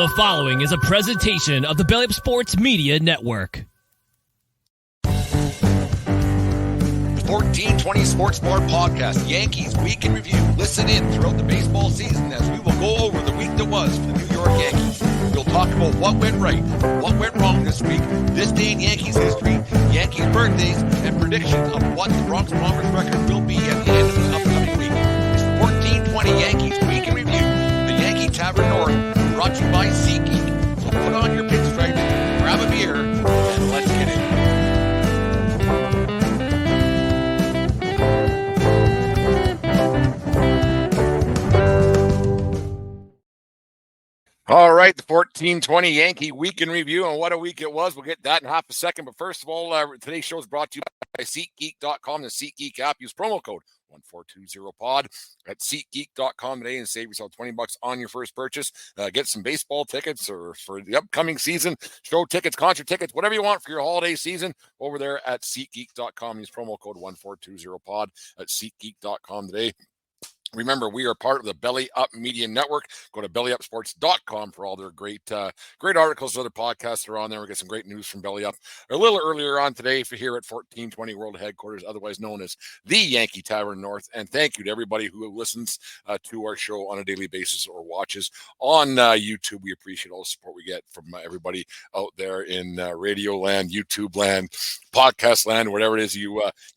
The following is a presentation of the Belly Up Sports Media Network. 1420 Sports Bar Podcast, Yankees Week in Review. Listen in throughout the baseball season as we will go over the week that was for the New York Yankees. We'll talk about what went right, what went wrong this week, this day in Yankees history, Yankees birthdays, and predictions of what the Bronx Bombers record will be at the end of the upcoming week. It's 1420 Yankees Week in Review, the Yankee Tavern North, brought to you by SeatGeek. So put on your pinstripes, grab a beer, and let's get in. All right, the 1420 Yankee Week in Review, and what a week it was. We'll get that in half a second. But first of all, today's show is brought to you by SeatGeek.com, the SeatGeek app. Use promo code 1420pod at SeatGeek.com today and save yourself $20 on your first purchase. Get some baseball tickets or for the upcoming season, show tickets, concert tickets, whatever you want for your holiday season over there at SeatGeek.com. Use promo code 1420pod at SeatGeek.com today. Remember, we are part of the Belly Up Media Network. Go to bellyupsports.com for all their great articles and other podcasts that are on there. We get some great news from Belly Up a little earlier on today for here at 1420 World Headquarters, otherwise known as the Yankee Tavern North. And thank you to everybody who listens to our show on a daily basis or watches on YouTube. We appreciate all the support we get from everybody out there in radio land, YouTube land, podcast land, whatever it is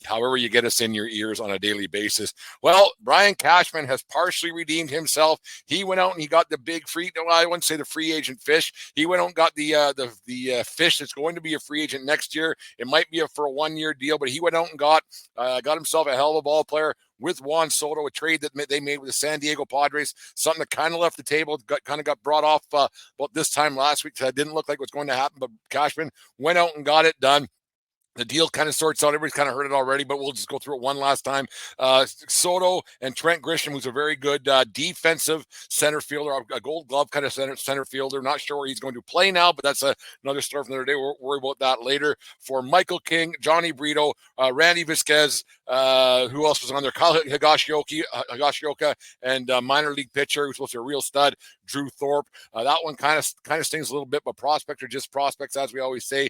however you get us in your ears on a daily basis. Well, Brian Cashman has partially redeemed himself. He went out and he got the big I wouldn't say the free agent fish. He went out and got the fish that's going to be a free agent next year. It might be for a 1-year deal, but he went out and got himself a hell of a ball player with Juan Soto, a trade that they made with the San Diego Padres, something that kind of left the table, got brought off about this time last week. That didn't look like it was going to happen, but Cashman went out and got it done. The deal kind of sorts out. Everybody's kind of heard it already, but we'll just go through it one last time. Soto and Trent Grisham, who's a very good defensive center fielder, a Gold Glove kind of center fielder. Not sure where he's going to play now, but that's another story from the other day. We'll worry about that later. For Michael King, Johnny Brito, Randy Vasquez, who else was on there? Kyle Higashioka, and minor league pitcher who's supposed to be a real stud, Drew Thorpe. That one kind of stings a little bit, but prospects are just prospects, as we always say.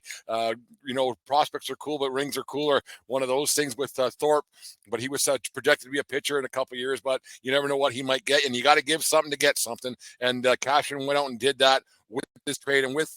Prospects are cool, but rings are cooler. One of those things with Thorpe, but he was projected to be a pitcher in a couple of years, but you never know what he might get, and you got to give something to get something. And Cashman went out and did that with this trade, and with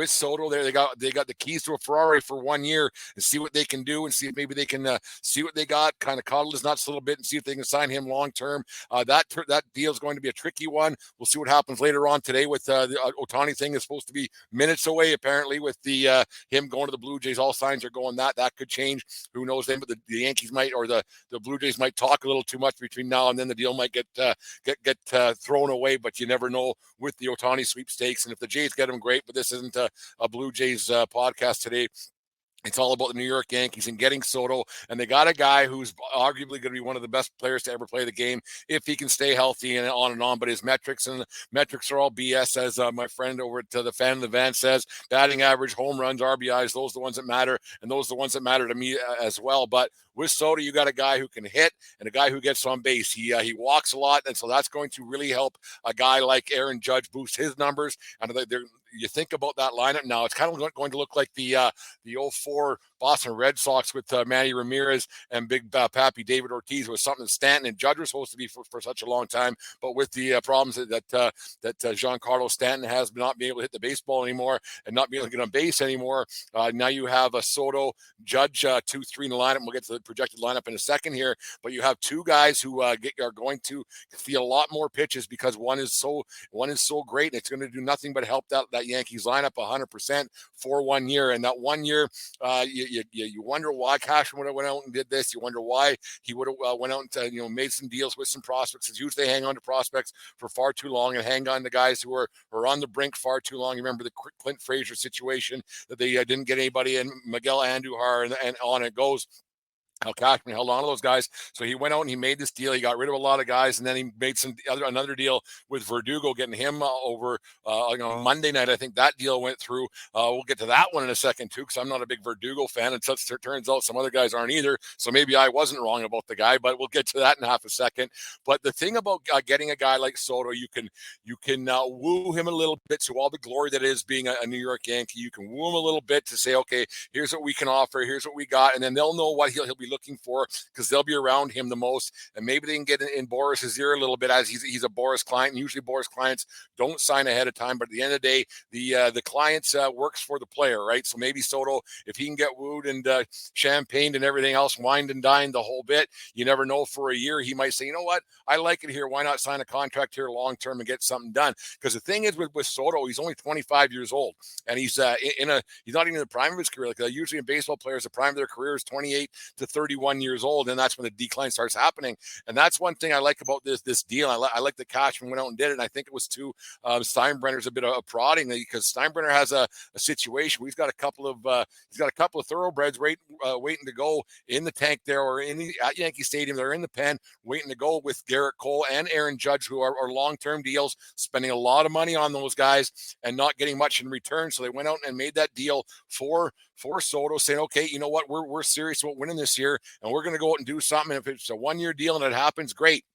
Soto there, they got the keys to a Ferrari for 1 year and see what they can do and see if maybe they can see what they got, kind of coddle his nuts a little bit and see if they can sign him long term. That deal is going to be a tricky one. We'll see what happens later on today with the Ohtani thing is supposed to be minutes away apparently with the him going to the Blue Jays. All signs are going that could change. Who knows then? But the Yankees might, or the Blue Jays might talk a little too much between now and then. The deal might get thrown away, but you never know with the Ohtani sweepstakes. And if the Jays get him, great. But this isn't a Blue Jays podcast today. It's all about the New York Yankees and getting Soto, and they got a guy who's arguably going to be one of the best players to ever play the game if he can stay healthy and on. But his metrics are all BS, as my friend over at the Fan of the Van says. Batting average, home runs, RBIs, those are the ones that matter, and those are the ones that matter to me as well. But with Soto, you got a guy who can hit and a guy who gets on base. He walks a lot, and so that's going to really help a guy like Aaron Judge boost his numbers. And you think about that lineup now, it's kind of going to look like the 04 Boston Red Sox with Manny Ramirez and Big Pappy David Ortiz. Was something that Stanton and Judge were supposed to be for such a long time, but with the problems that Giancarlo Stanton has, not being able to hit the baseball anymore and not being able to get on base anymore, now you have a Soto, Judge 2-3 in the lineup. We'll get to the projected lineup in a second here, but you have two guys who are going to see a lot more pitches because one is so great, and it's going to do nothing but help that Yankees lineup 100% for 1 year. And that 1 year, you wonder why Cashman would have went out and did this. You wonder why he would have went out and made some deals with some prospects. It's usually hang on to prospects for far too long and hang on to guys who are on the brink far too long. You remember the Clint Frazier situation that they didn't get anybody, and Miguel Andujar, and on it goes. how Cashman held on to those guys. So he went out and he made this deal. He got rid of a lot of guys, and then he made another deal with Verdugo, getting him over Monday night. I think that deal went through. We'll get to that one in a second too, because I'm not a big Verdugo fan, and it turns out some other guys aren't either. So maybe I wasn't wrong about the guy, but we'll get to that in half a second. But the thing about getting a guy like Soto, you can woo him a little bit to all the glory that is being a New York Yankee. You can woo him a little bit to say, okay, here's what we can offer, here's what we got, and then they'll know what he'll be looking for, because they'll be around him the most, and maybe they can get in Boris's ear a little bit, as he's a Boris client. And usually Boris clients don't sign ahead of time, but at the end of the day, the clients works for the player, right? So maybe Soto, if he can get wooed and champagned and everything else, wined and dined the whole bit, you never know, for a year he might say, you know what, I like it here, why not sign a contract here long term and get something done? Because the thing is with Soto, he's only 25 years old, and he's he's not even in the prime of his career. Like usually in baseball players, the prime of their career is 28 to 31 years old, and that's when the decline starts happening. And that's one thing I like about this deal. I like that Cashman went out and did it, and I think it was too Steinbrenner's a bit of prodding, because Steinbrenner has a situation. He's got a couple of thoroughbreds waiting to go in the tank there, or at Yankee Stadium. They're in the pen waiting to go with Garrett Cole and Aaron Judge, who are long-term deals, spending a lot of money on those guys and not getting much in return. So they went out and made that deal for Soto, saying, okay, you know what, we're serious about winning this year, and we're going to go out and do something. And if it's a one-year deal and it happens, great.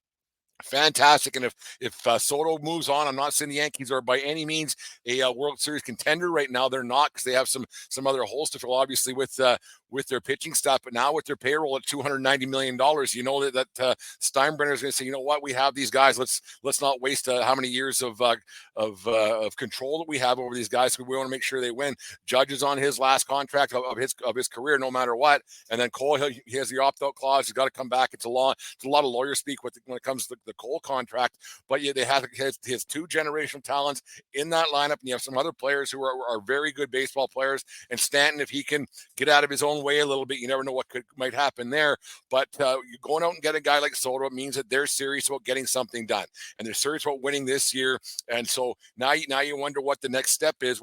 Fantastic. And if Soto moves on, I'm not saying the Yankees are by any means a World Series contender right now. They're not, because they have some other holes to fill, obviously, with their pitching staff. But now with their payroll at $290 million, you know that Steinbrenner is going to say, you know what, we have these guys. Let's not waste how many years of control that we have over these guys, because we want to make sure they win. Judge is on his last contract of his career, no matter what. And then Cole, he has the opt-out clause. He's got to come back. It's a lot of lawyer speak when it comes to the Cole contract. But yeah, they have his two generational talents in that lineup, and you have some other players who are very good baseball players. And Stanton, if he can get out of his own way a little bit, you never know what might happen there. But going out and get a guy like Soto, it means that they're serious about getting something done, and they're serious about winning this year. And so now you wonder what the next step is.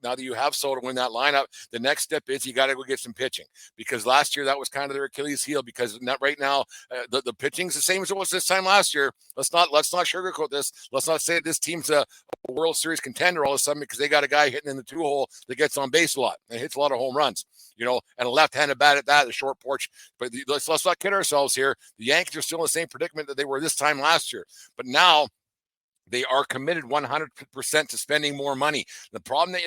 Now that you have Soto in that lineup, the next step is you got to go get some pitching, because last year that was kind of their Achilles heel. Because right now the pitching's the same as it was this time last year. Let's not sugarcoat this. Let's not say this team's a World Series contender all of a sudden because they got a guy hitting in the 2-hole that gets on base a lot and hits a lot of home runs, and a left-handed bat at that, the short porch. But let's not kid ourselves here. The Yankees are still in the same predicament that they were this time last year. But now they are committed 100% to spending more money. The problem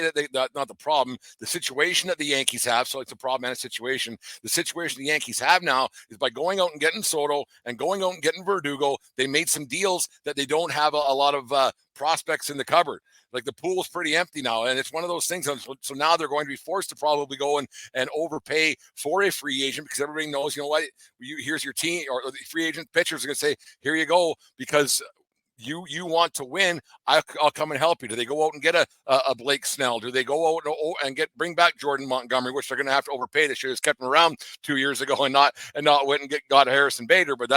the situation that the Yankees have, so it's a problem and a situation. The situation the Yankees have now is by going out and getting Soto and going out and getting Verdugo, they made some deals that they don't have a lot of prospects in the cupboard. Like the pool's pretty empty now, and it's one of those things. So now they're going to be forced to probably go and overpay for a free agent, because everybody knows, you know what, here's your team, or the free agent pitchers are going to say, here you go, because you want to win, I'll come and help you. Do they go out and get a Blake Snell? Do they go out and bring back Jordan Montgomery, which they're going to have to overpay? They should have kept him around 2 years ago and not went and got Harrison Bader. But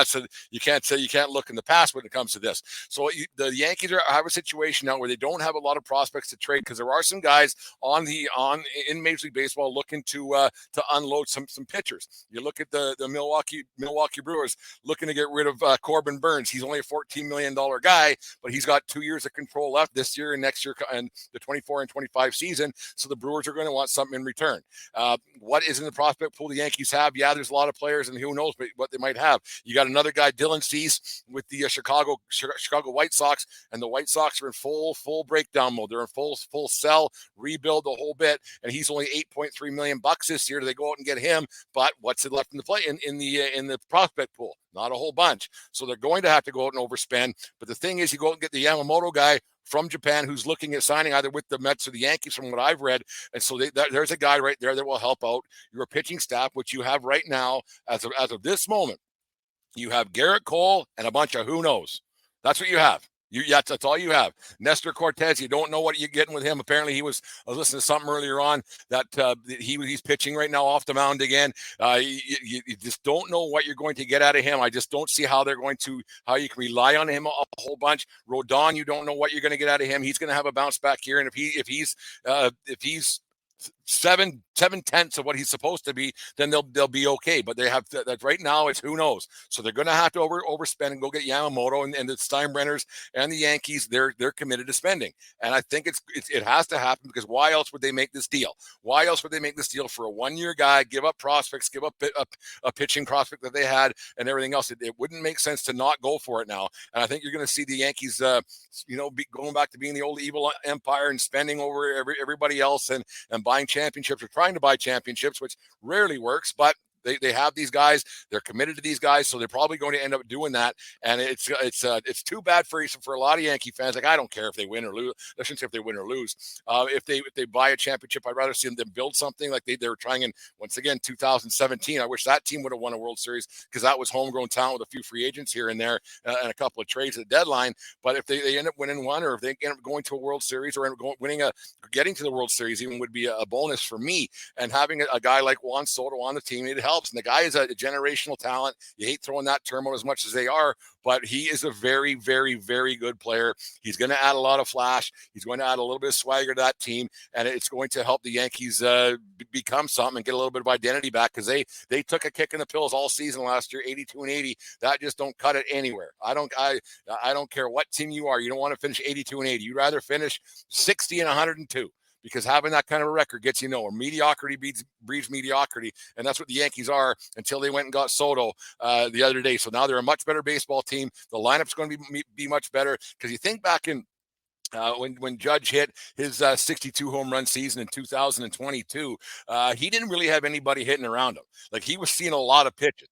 you can't look in the past when it comes to this. So the Yankees have a situation now where they don't have a lot of prospects to trade, because there are some guys in Major League Baseball looking to unload some pitchers. You look at the Milwaukee Brewers looking to get rid of Corbin Burns. He's only a $14 million guy, but he's got 2 years of control left this year and next year, and the 24 and 25 season. So the Brewers are going to want something in return. What is in the prospect pool the Yankees have? Yeah, there's a lot of players, and who knows what they might have. You got another guy, Dylan Cease, with the Chicago White Sox, and the White Sox are in full breakdown mode. They're in full sell, rebuild, the whole bit, and he's only $8.3 million this year. Do they go out and get him? But what's it left in the play in the prospect pool? Not a whole bunch. So they're going to have to go out and overspend. But the thing is, you go out and get the Yamamoto guy from Japan who's looking at signing either with the Mets or the Yankees, from what I've read. And so there's a guy right there that will help out your pitching staff, which you have right now as of this moment. You have Garrett Cole and a bunch of who knows. That's what you have. That's all you have. Nestor Cortez, you don't know what you're getting with him. Apparently, I was listening to something earlier on that he's pitching right now off the mound again. You just don't know what you're going to get out of him. I just don't see how you can rely on him a whole bunch. Rodon, you don't know what you're going to get out of him. He's going to have a bounce back here, and if he's seven-tenths of what he's supposed to be, then they'll be okay. But they have to, that right now, it's who knows. So they're going to have to overspend and go get Yamamoto, and the Steinbrenners and the Yankees. They're committed to spending, and I think it has to happen, because why else would they make this deal? Why else would they make this deal for a 1-year guy? Give up prospects, give up a pitching prospect that they had, and everything else. It wouldn't make sense to not go for it now. And I think you're going to see the Yankees, going back to being the old evil empire and spending over everybody else and buying championships, or trying to buy championships, which rarely works, but they have these guys. They're committed to these guys, so they're probably going to end up doing that. And it's too bad for a lot of Yankee fans. Like, I don't care if they win or lose. I shouldn't say if they win or lose. If they buy a championship, I'd rather see them build something like they were trying in, once again, 2017. I wish that team would have won a World Series, because that was homegrown talent with a few free agents here and there, and a couple of trades at the deadline. But if they end up winning one, or if they end up going to a World Series, or getting to the World Series, even would be a bonus for me. And having a guy like Juan Soto on the team, it helps. And the guy is a generational talent. You hate throwing that term out as much as they are, but he is a very, very, very good player. He's going to add a lot of flash. He's going to add a little bit of swagger to that team, and it's going to help the Yankees become something and get a little bit of identity back, because they took a kick in the pills all season last year, 82-80. That just don't cut it anywhere. I don't care what team you are. You don't want to finish 82-80. You'd rather finish 60-102. Because having that kind of a record gets you nowhere. Mediocrity breeds mediocrity, and that's what the Yankees are, until they went and got Soto the other day. So now they're a much better baseball team. The lineup's going to be much better, because you think back in when Judge hit his 62 home run season in 2022, he didn't really have anybody hitting around him. Like, he was seeing a lot of pitches.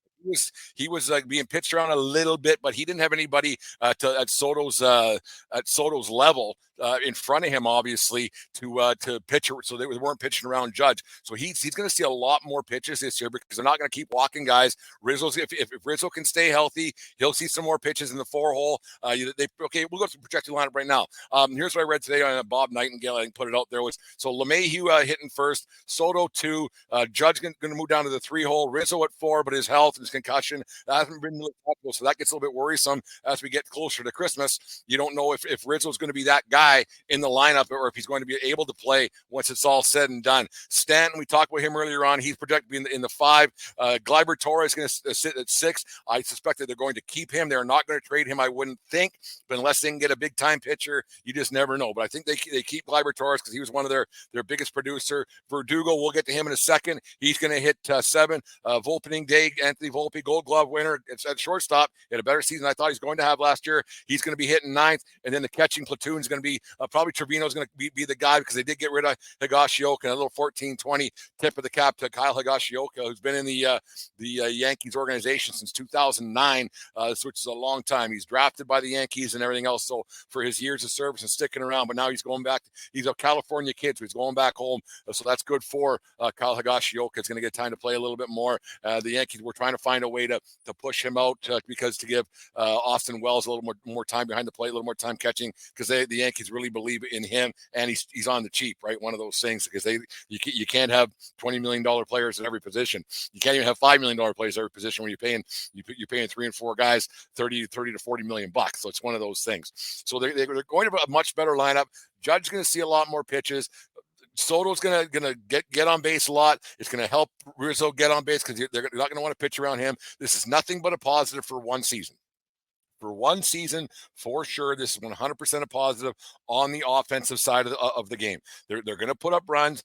He was like being pitched around a little bit, but he didn't have anybody at Soto's level in front of him, obviously, to pitch. So they weren't pitching around Judge. So he's going to see a lot more pitches this year, because they're not going to keep walking guys. If Rizzo can stay healthy, he'll see some more pitches in the 4-hole. We'll go to the projected lineup right now. Here's what I read today on Bob Nightingale. I put it out there. So LeMahieu hitting first, Soto 2, Judge going to move down to the 3-hole, Rizzo at 4, but his health and his concussion hasn't been really possible, so that gets a little bit worrisome as we get closer to Christmas. You don't know if Rizzo's going to be that guy in the lineup, or if he's going to be able to play once it's all said and done. Stanton, we talked about him earlier on. He's projected to be in the 5. Gleyber Torres is going to sit at 6. I suspect that they're going to keep him. They're not going to trade him, I wouldn't think, but unless they can get a big-time pitcher, you just never know. But I think they keep Gleyber Torres, because he was one of their biggest producer. Verdugo, we'll get to him in a second. He's going to hit 7. Opening day, Anthony Volpe, Gold Glove winner. It's at shortstop. He had a better season than I thought he was going to have last year. He's going to be hitting 9th, and then the catching platoon is going to be probably Trevino's going to be the guy, because they did get rid of Higashioka. And a little 14-20 tip of the cap to Kyle Higashioka, who's been in the Yankees organization since 2009, which is a long time. He's drafted by the Yankees and everything else. So for his years of service and sticking around, but now he's going back. He's a California kid, so he's going back home. So that's good for Kyle Higashioka. It's going to get time to play a little bit more. The Yankees were trying to find a way to push him out, because to give Austin Wells a little more time behind the plate, a little more time catching, because the Yankees really believe in him, and he's on the cheap, right? One of those things, because you can't have $20 million players at every position. You can't even have $5 million players at every position when you're paying 3 and 4 guys $30 to $40 million bucks. So it's one of those things. So they're going to have a much better lineup. Judge's going to see a lot more pitches. Soto's gonna get on base a lot. It's gonna help Rizzo get on base, because they're not gonna want to pitch around him. This is nothing but a positive for one season. For one season, for sure, this is 100% a positive on the offensive side of the game. They're going to put up runs.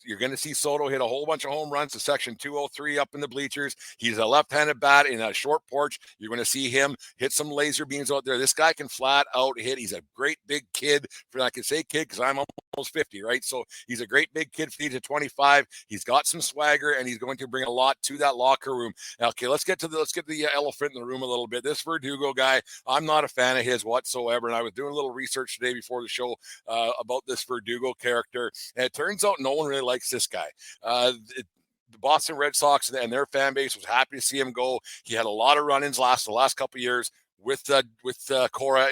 You're going to see Soto hit a whole bunch of home runs to section 203 up in the bleachers. He's a left-handed bat in a short porch. You're going to see him hit some laser beams out there. This guy can flat out hit. He's a great big kid. I can say kid because I'm almost 50, right? So he's a great big kid, 50 to 25. He's got some swagger, and he's going to bring a lot to that locker room. Okay, let's get the elephant in the room a little bit. This Verdugo guy, I'm not a fan of his whatsoever, and I was doing a little research today before the show about this Verdugo character, and it turns out no one really likes this guy. The Boston Red Sox and their fan base was happy to see him go. He had a lot of run-ins the last couple of years. with Cora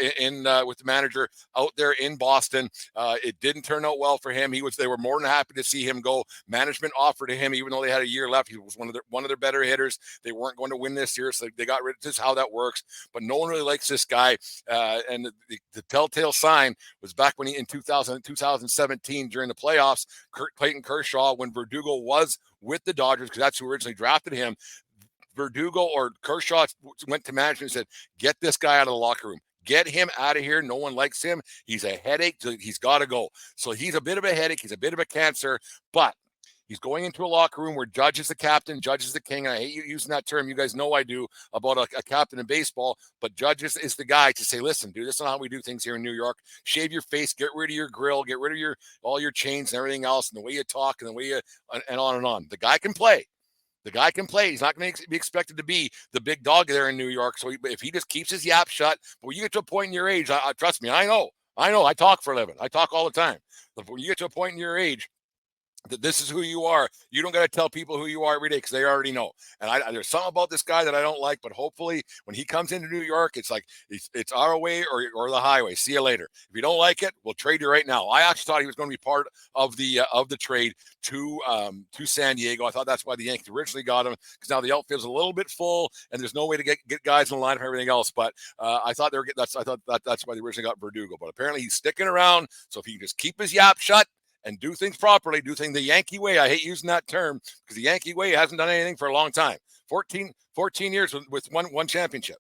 with the manager out there in Boston. It didn't turn out well for him. They were more than happy to see him go. Management offered to him, even though they had a year left. He was one of their better hitters. They weren't going to win this year, so they got rid of this. How that works, but no one really likes this guy. And the telltale sign was back when in 2017 during the playoffs, Clayton Kershaw, when Verdugo was with the Dodgers, because that's who originally drafted him. Verdugo or Kershaw went to management and said, get this guy out of the locker room. Get him out of here. No one likes him. He's a headache. He's got to go. So he's a bit of a headache. He's a bit of a cancer, but he's going into a locker room where Judge is the captain, Judge is the king. And I hate using that term. You guys know I do about a captain in baseball, but Judge is the guy to say, listen, dude, this is not how we do things here in New York. Shave your face, get rid of your grill, get rid of all your chains and everything else, and the way you talk and the way you, and on and on. The guy can play. The guy can play. He's not going to be expected to be the big dog there in New York. So if he just keeps his yap shut, but when you get to a point in your age, trust me, I know. I talk for a living. I talk all the time. But when you get to a point in your age that this is who you are, you don't got to tell people who you are every day because they already know. And there's something about this guy that I don't like, but hopefully when he comes into New York, it's like it's our way or the highway. See you later. If you don't like it, we'll trade you right now. I actually thought he was going to be part of the trade to San Diego. I thought that's why the Yankees originally got him, because now the outfield's a little bit full and there's no way to get guys in the line for everything else. But I thought that's why they originally got Verdugo. But apparently he's sticking around. So if he can just keep his yap shut and do things properly, do things the Yankee way. I hate using that term because the Yankee way hasn't done anything for a long time. 14 years with one championship,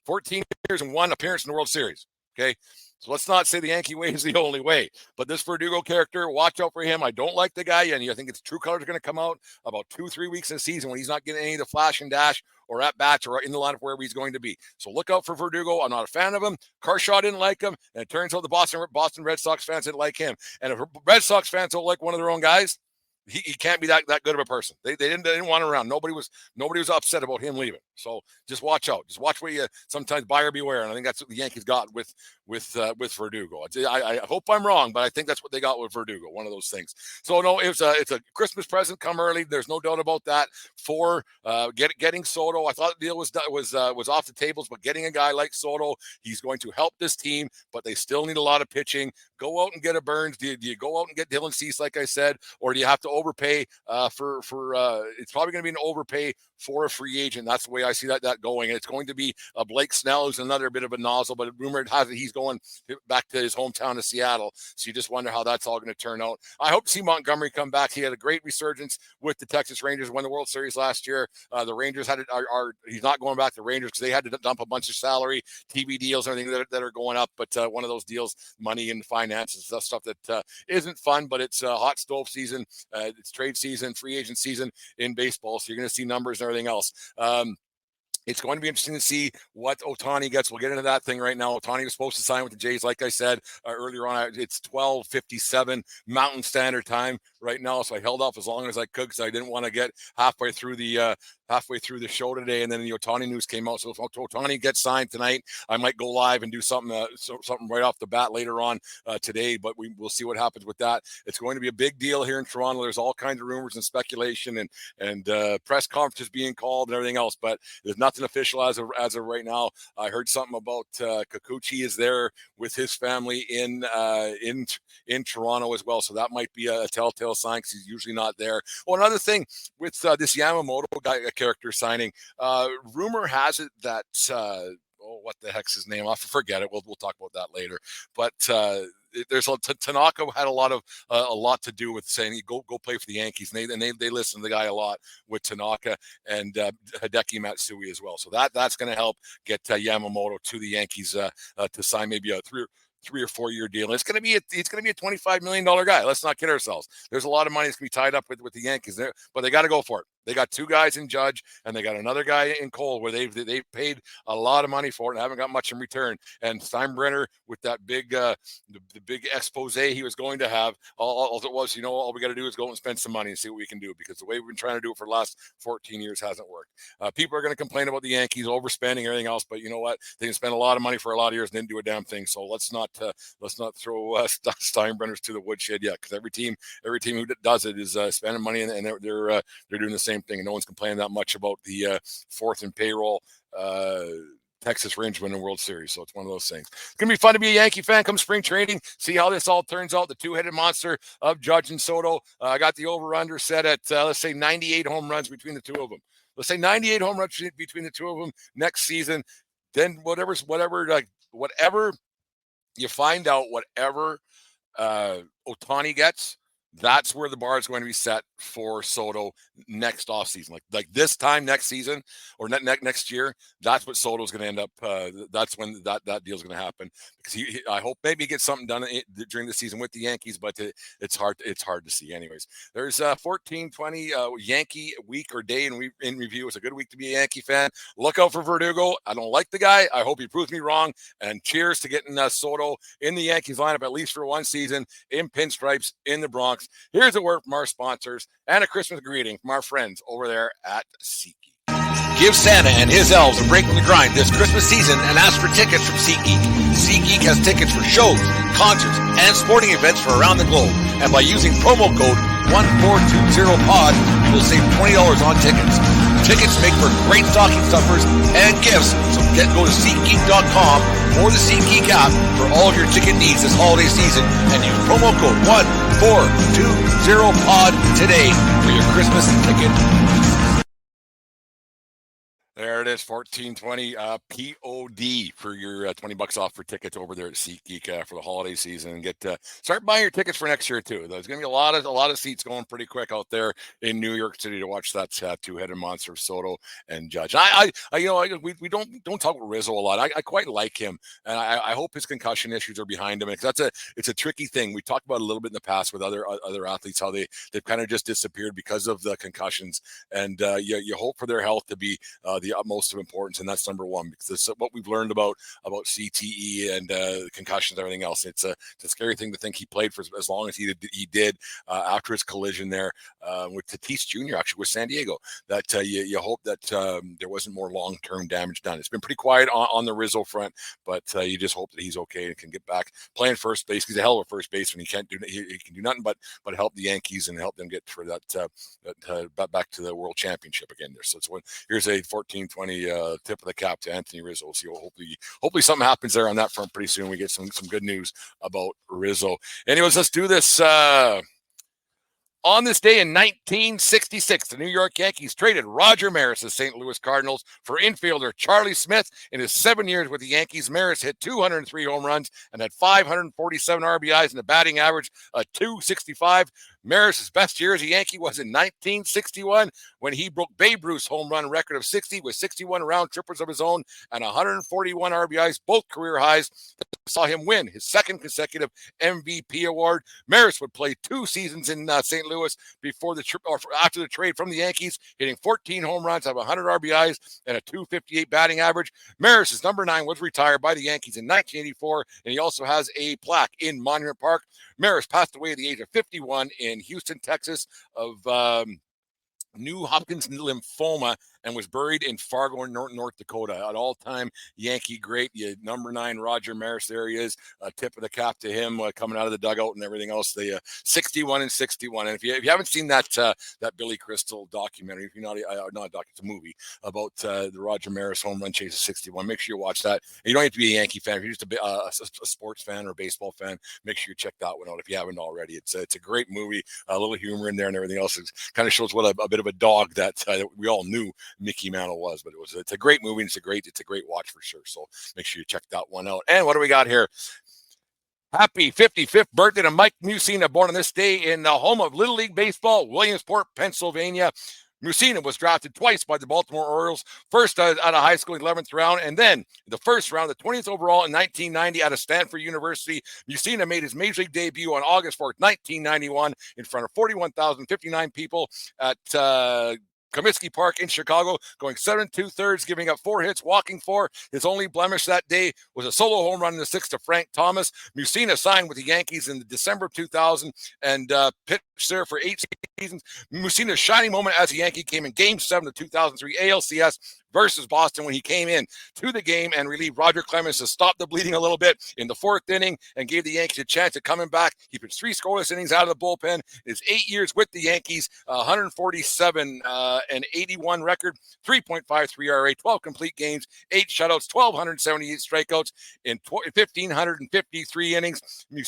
14 years and one appearance in the World Series. Okay. So let's not say the Yankee way is the only way, but this Verdugo character, watch out for him. I don't like the guy, and I think its true colors are going to come out about 2-3 weeks in the season when he's not getting any of the flash and dash or at bats or in the lineup wherever he's going to be. So look out for Verdugo. I'm not a fan of him. Kershaw didn't like him, and it turns out the Boston Red Sox fans didn't like him. And if Red Sox fans don't like one of their own guys, he can't be that good of a person. They didn't want him around. Nobody was upset about him leaving. So just watch out. Just watch what you sometimes buyer beware. And I think that's what the Yankees got with Verdugo. I hope I'm wrong, but I think that's what they got with Verdugo. One of those things. So no, it's a Christmas present come early. There's no doubt about that. For getting Soto, I thought the deal was off the tables, but getting a guy like Soto, he's going to help this team. But they still need a lot of pitching. Go out and get a Burns. Do you go out and get Dylan Cease, like I said, or do you have to overpay for it's probably going to be an overpay for a free agent. That's the way I see that going. And it's going to be Blake Snell, who's another bit of a nozzle, but rumored has it he's going back to his hometown of Seattle. So you just wonder how that's all going to turn out. I hope to see Montgomery come back. He had a great resurgence with the Texas Rangers, won the World Series last year. The Rangers he's not going back to the Rangers because they had to dump a bunch of salary, TV deals, and everything that are going up. But one of those deals, money and finances, stuff that isn't fun, but it's hot stove season. It's trade season, free agent season in baseball. So you're going to see numbers and everything else. It's going to be interesting to see what Ohtani gets. We'll get into that thing right now. Ohtani was supposed to sign with the Jays. Like I said earlier on, it's 12:57 Mountain Standard Time right now. So I held off as long as I could because I didn't want to get halfway through the show today. And then the Ohtani news came out. So if Ohtani gets signed tonight, I might go live and do something right off the bat later on today. But we'll see what happens with that. It's going to be a big deal here in Toronto. There's all kinds of rumors and speculation and press conferences being called and everything else. But there's nothing official as of right now. I heard something about Kikuchi is there with his family in Toronto as well. So that might be a telltale sign because he's usually not there. Oh, another thing with this Yamamoto guy character signing, rumor has it that what the heck's his name? I'll forget it. We'll talk about that later. But there's Tanaka had a lot to do with saying go play for the Yankees, and they listen to the guy a lot with Tanaka and Hideki Matsui as well. So that's going to help get Yamamoto to the Yankees to sign maybe a 3 or 4 year deal. It's going to be a $25 million guy. Let's not kid ourselves. There's a lot of money that's going to be tied up with the Yankees there, but they got to go for it. They got 2 guys in Judge, and they got another guy in Cole where they've paid a lot of money for it and haven't got much in return. And Steinbrenner with that big the big expose he was going to have, all it was, all we got to do is go and spend some money and see what we can do, because the way we've been trying to do it for the last 14 years hasn't worked. People are going to complain about the Yankees overspending and everything else, but you know what? They can spend a lot of money for a lot of years and didn't do a damn thing. So let's not throw Steinbrenners to the woodshed yet, because every team who does it is spending money, and they're doing the same thing, and no one's complaining that much about the fourth and payroll Texas Rangers win the World Series. So it's one of those things. It's going to be fun to be a Yankee fan come spring training, see how this all turns out. The two-headed monster of Judge and Soto. I got the over-under set at, let's say, 98 home runs between the two of them. Let's say 98 home runs between the two of them next season. Then whatever you find out, whatever Ohtani gets, that's where the bar is going to be set for Soto next offseason. Like this time next season or next year, that's what Soto's going to end up. That's when that deal's going to happen. Because I hope maybe he gets something done during the season with the Yankees, but it's hard to see. Anyways, there's 14-20 Yankee week or day in review. It's a good week to be a Yankee fan. Look out for Verdugo. I don't like the guy. I hope he proves me wrong. And cheers to getting Soto in the Yankees lineup at least for one season in pinstripes in the Bronx. Here's a word from our sponsors and a Christmas greeting from our friends over there at SeatGeek. Give Santa and his elves a break from the grind this Christmas season and ask for tickets from SeatGeek. SeatGeek has tickets for shows, concerts, and sporting events for around the globe. And by using promo code 1420POD, you will save $20 on tickets. Tickets make for great stocking stuffers and gifts, so go to SeatGeek.com or the SeatGeek app for all of your ticket needs this holiday season and use promo code 1420POD today for your Christmas ticket. There it is, 1420 POD for your $20 off for tickets over there at SeatGeek for the holiday season. And start buying your tickets for next year too. There's going to be a lot of seats going pretty quick out there in New York City to watch that two-headed monster of Soto and Judge. We don't talk about Rizzo a lot. I quite like him, and I hope his concussion issues are behind him, because it's a tricky thing. We talked about it a little bit in the past with other athletes, how they've kind of just disappeared because of the concussions, and you hope for their health to be the utmost of importance, and that's number one, because it's what we've learned about CTE and concussions and everything else. It's a scary thing to think he played for as long as he did after his collision there with Tatis Jr. actually with San Diego. That you hope that there wasn't more long-term damage done. It's been pretty quiet on the Rizzo front, but you just hope that he's okay and can get back playing first base. He's a hell of a first baseman. He can do nothing but help the Yankees and help them get for that back to the World Championship again there. So here's a 14-20 tip of the cap to Anthony Rizzo. We'll see. Hopefully something happens there on that front pretty soon. We get some good news about Rizzo. Anyways, let's do this. On this day in 1966, the New York Yankees traded Roger Maris to the St. Louis Cardinals for infielder Charlie Smith. In his 7 years with the Yankees, Maris hit 203 home runs and had 547 RBIs and a batting average of .265. Maris' best year as a Yankee was in 1961 when he broke Babe Ruth's home run record of 60 with 61 round trippers of his own and 141 RBIs, both career highs that saw him win his second consecutive MVP award. Maris would play 2 seasons in St. Louis after the trade from the Yankees, hitting 14 home runs, have 100 RBIs, and a .258 batting average. Maris' number 9 was retired by the Yankees in 1984, and he also has a plaque in Monument Park. Maris passed away at the age of 51 in Houston, Texas, of New Hopkins lymphoma, and was buried in Fargo, North Dakota. An all-time Yankee great. Number 9, Roger Maris. There he is. Tip of the cap to him coming out of the dugout and everything else. The 61 and 61. And if you haven't seen that Billy Crystal documentary, if you're not a documentary, it's a movie about the Roger Maris home run chase of 61. Make sure you watch that. And you don't have to be a Yankee fan. If you're just a sports fan or a baseball fan, make sure you check that one out if you haven't already. It's a great movie. A little humor in there and everything else. It kind of shows what a bit of a dog that we all knew Mickey Mantle was, but it's a great movie, and it's a great watch for sure. So make sure you check that one out. And what do we got here? Happy 55th birthday to Mike Mussina, born on this day in the home of Little League Baseball, Williamsport, Pennsylvania. Mussina was drafted twice by the Baltimore Orioles, first out of high school, 11th round, and then the first round, the 20th overall in 1990 out of Stanford University. Mussina made his major league debut on August 4th, 1991, in front of 41,059 people at Comiskey Park in Chicago, going 7 2/3, giving up 4 hits, walking 4. His only blemish that day was a solo home run in the 6th to Frank Thomas. Mussina signed with the Yankees in December of 2000 and pitched there for 8 seasons. Mussina's shining moment as a Yankee came in Game 7 of 2003 ALCS versus Boston when he came in to the game and relieved Roger Clemens to stop the bleeding a little bit in the fourth inning and gave the Yankees a chance at coming back. He pitched 3 scoreless innings out of the bullpen. His 8 years with the Yankees, 147 and 81 record, 3.53 ERA, 12 complete games, 8 shutouts, 1,278 strikeouts in 1,553 innings.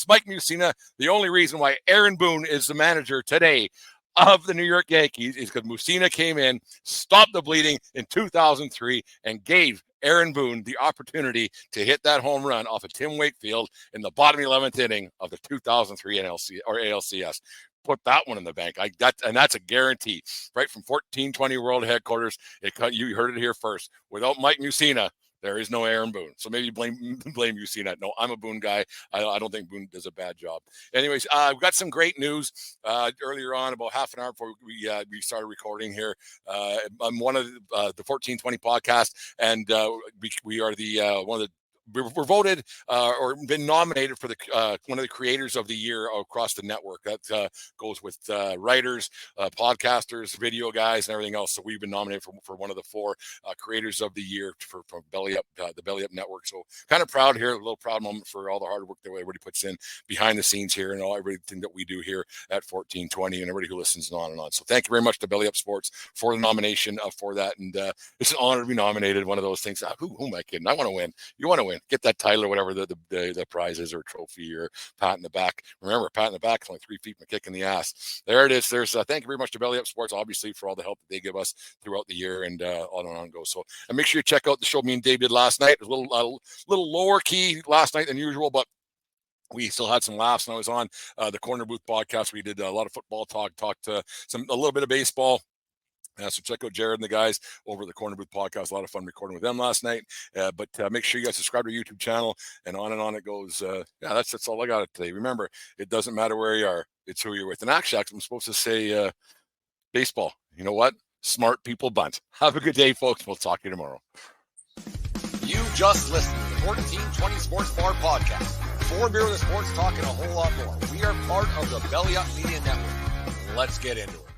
Mike Mussina, the only reason why Aaron Boone is the manager today of the New York Yankees is because Mussina came in, stopped the bleeding in 2003, and gave Aaron Boone the opportunity to hit that home run off of Tim Wakefield in the bottom 11th inning of the 2003 ALCS. Put that one in the bank. That's a guarantee, right from 1420 World Headquarters. You heard it here first. Without Mike Mussina, there is no Aaron Boone. So maybe blame Mussina. No, I'm a Boone guy. I don't think Boone does a bad job. Anyways, we've got some great news earlier on, about half an hour before we started recording here. I'm one of the 1420 podcast, and we are the one of the. We're voted or been nominated for the one of the creators of the year across the network. That goes with writers, podcasters, video guys, and everything else. So we've been nominated for one of the 4 creators of the year for Belly Up, the Belly Up Network. So kind of proud here, a little proud moment for all the hard work that everybody puts in behind the scenes here and everything that we do here at 1420 and everybody who listens and on and on. So thank you very much to Belly Up Sports for the nomination for that. And it's an honor to be nominated. One of those things. Who am I kidding? I want to win. You want to win. Get that title or whatever the prize is, or trophy, or pat in the back. Remember, pat in the back is only 3 feet from a kick in the ass. There it is. There's thank you very much to Belly Up Sports, obviously, for all the help that they give us throughout the year, and on and on goes. So, and make sure you check out the show me and Dave did last night. It was a little lower key last night than usual, but we still had some laughs. And I was on the Corner Booth podcast. We did a lot of football talked a little bit of baseball. So check out Jared and the guys over at the Corner Booth podcast. A lot of fun recording with them last night. But make sure you guys subscribe to our YouTube channel, and on it goes. That's all I got today. Remember, it doesn't matter where you are; it's who you're with. And actually, I'm supposed to say baseball. You know what? Smart people bunt. Have a good day, folks. We'll talk to you tomorrow. You just listened to the 1420 Sports Bar podcast. 4 beer with the sports talking a whole lot more. We are part of the Belly Up Media Network. Let's get into it.